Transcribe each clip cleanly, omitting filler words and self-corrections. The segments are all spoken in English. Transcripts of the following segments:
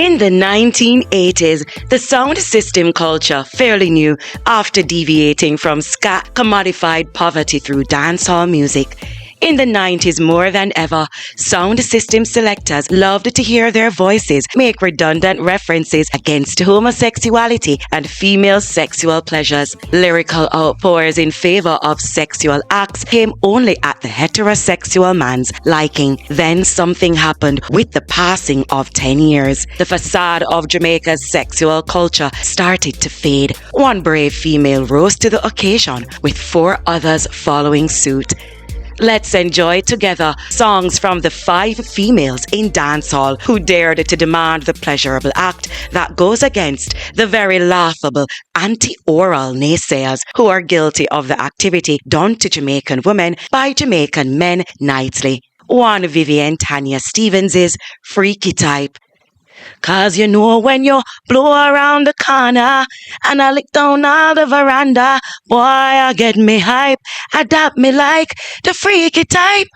In the 1980s, the sound system culture, fairly new after deviating from ska, commodified poverty through dancehall music. In the 90s, more than ever, sound system selectors loved to hear their voices make redundant references against homosexuality and female sexual pleasures. Lyrical outpours in favor of sexual acts came only at the heterosexual man's liking. Then something happened with the passing of 10 years. The facade of Jamaica's sexual culture started to fade. One brave female rose to the occasion, with 4 others following suit. Let's enjoy together songs from the 5 females in dancehall who dared to demand the pleasurable act that goes against the very laughable anti-oral naysayers who are guilty of the activity done to Jamaican women by Jamaican men nightly. One Vivian Tanya Stevens is Freaky Type. 'Cause you know when you blow around the corner and I lick down all the veranda, boy, I get me hype, adapt me like the freaky type.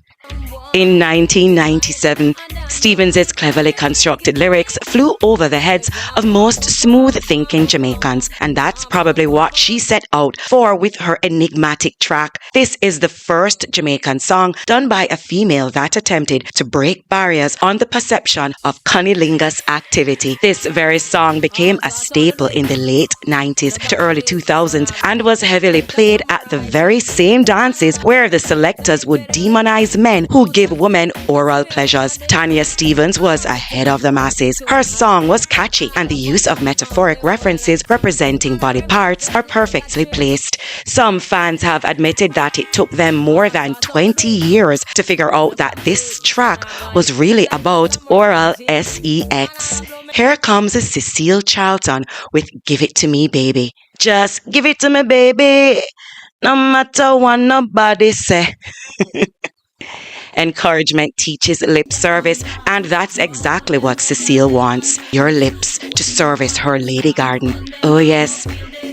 In 1997, Stevens' cleverly constructed lyrics flew over the heads of most smooth-thinking Jamaicans, and that's probably what she set out for with her enigmatic track. This is the first Jamaican song done by a female that attempted to break barriers on the perception of cunnilingus activity. This very song became a staple in the late 90s to early 2000s and was heavily played at the very same dances where the selectors would demonize men who give women oral pleasures. Tanya Stevens was ahead of the masses. Her song was catchy, and the use of metaphoric references representing body parts are perfectly placed. Some fans have admitted that it took them more than 20 years to figure out that this track was really about oral sex. Here comes Cecile Charlton with Give It To Me Baby. Just give it to me baby, no matter what nobody say. Encouragement teaches lip service, and that's exactly what Cecile wants. Your lips to service her lady garden. Oh yes.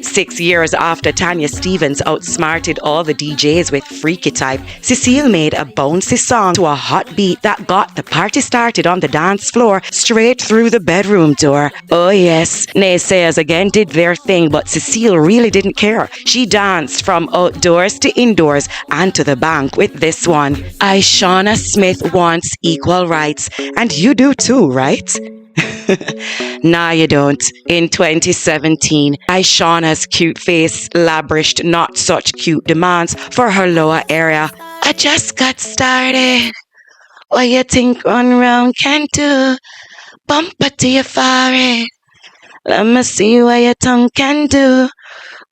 6 years after Tanya Stevens outsmarted all the DJs with Freaky Type, Cecile made a bouncy song to a hot beat that got the party started on the dance floor straight through the bedroom door. Oh yes, naysayers again did their thing, but Cecile really didn't care. She danced from outdoors to indoors and to the bank with this one. Aisha Smith wants equal rights, and you do too, right? Nah, you don't. In 2017, Aisha's cute face lavished not such cute demands for her lower area. I just got started. What you think one round can do? Bumper to your forehead. Let me see what your tongue can do.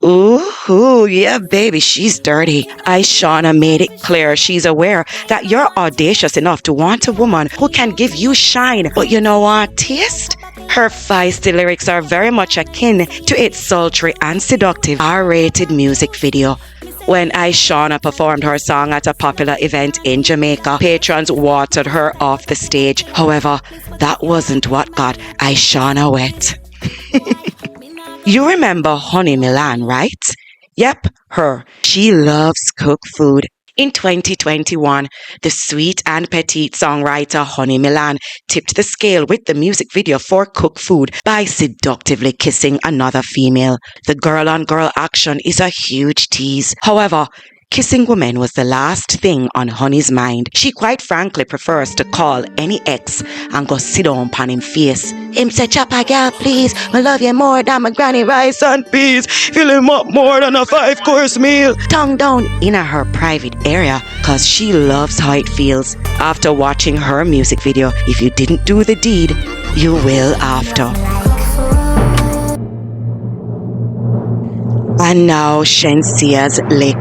Ooh, yeah, baby, she's dirty. Aisha made it clear she's aware that you're audacious enough to want a woman who can give you shine, but you know what, taste? Her feisty lyrics are very much akin to its sultry and seductive R-rated music video. When Aisha performed her song at a popular event in Jamaica, patrons watered her off the stage. However, that wasn't what got Aisha wet. You remember Honey Milan, right? Yep, her. She loves cooked food. In 2021, the sweet and petite songwriter Honey Milan tipped the scale with the music video for Cook Food by seductively kissing another female. The girl-on-girl action is a huge tease. However, kissing women was the last thing on Honey's mind. She quite frankly prefers to call any ex and go sit down on him face. Him say, "Chopper girl, please, I love you more than my granny rice and peas. Fill him up more than a 5-course meal." Tongue down in her private area, cause she loves how it feels. After watching her music video, if you didn't do the deed, you will after. And now Shensea's lick.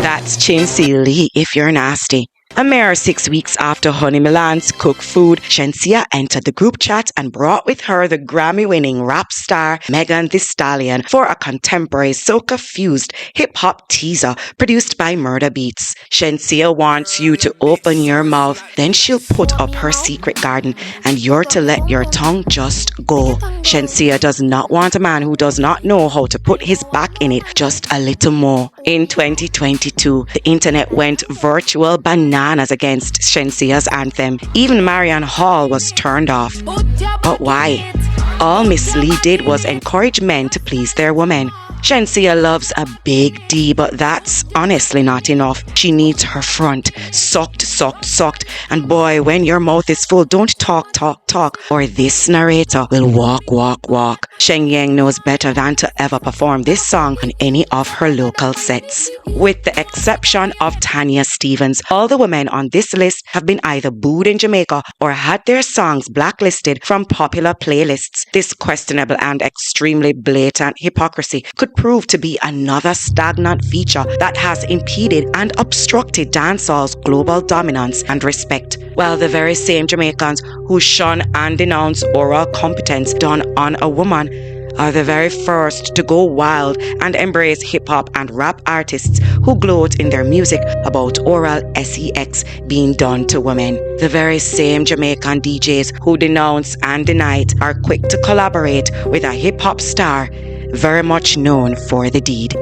That's Chiny Lee if you're nasty. A mere 6 weeks after Honey Milan's Cook Food, Shensia entered the group chat and brought with her the Grammy-winning rap star Megan Thee Stallion for a contemporary soca-fused hip-hop teaser produced by Murder Beats. Shensia wants you to open your mouth, then she'll put up her secret garden and you're to let your tongue just go. Shensia does not want a man who does not know how to put his back in it just a little more. In 2022, the internet went virtual bananas against Shensea's anthem. Even Marianne Hall was turned off. But why? All Miss Lee did was encourage men to please their women. Shensia loves a big D, but that's honestly not enough. She needs her front sucked. And boy, when your mouth is full, don't talk, or this narrator will walk. Shenyang knows better than to ever perform this song on any of her local sets. With the exception of Tanya Stevens, all the women on this list have been either booed in Jamaica or had their songs blacklisted from popular playlists. This questionable and extremely blatant hypocrisy could prove to be another stagnant feature that has impeded and obstructed dancehall's global dominance and respect. While the very same Jamaicans who shun and denounce oral competence done on a woman are the very first to go wild and embrace hip-hop and rap artists who gloat in their music about oral sex being done to women. The very same Jamaican DJs who denounce and deny it are quick to collaborate with a hip-hop star very much known for the deed.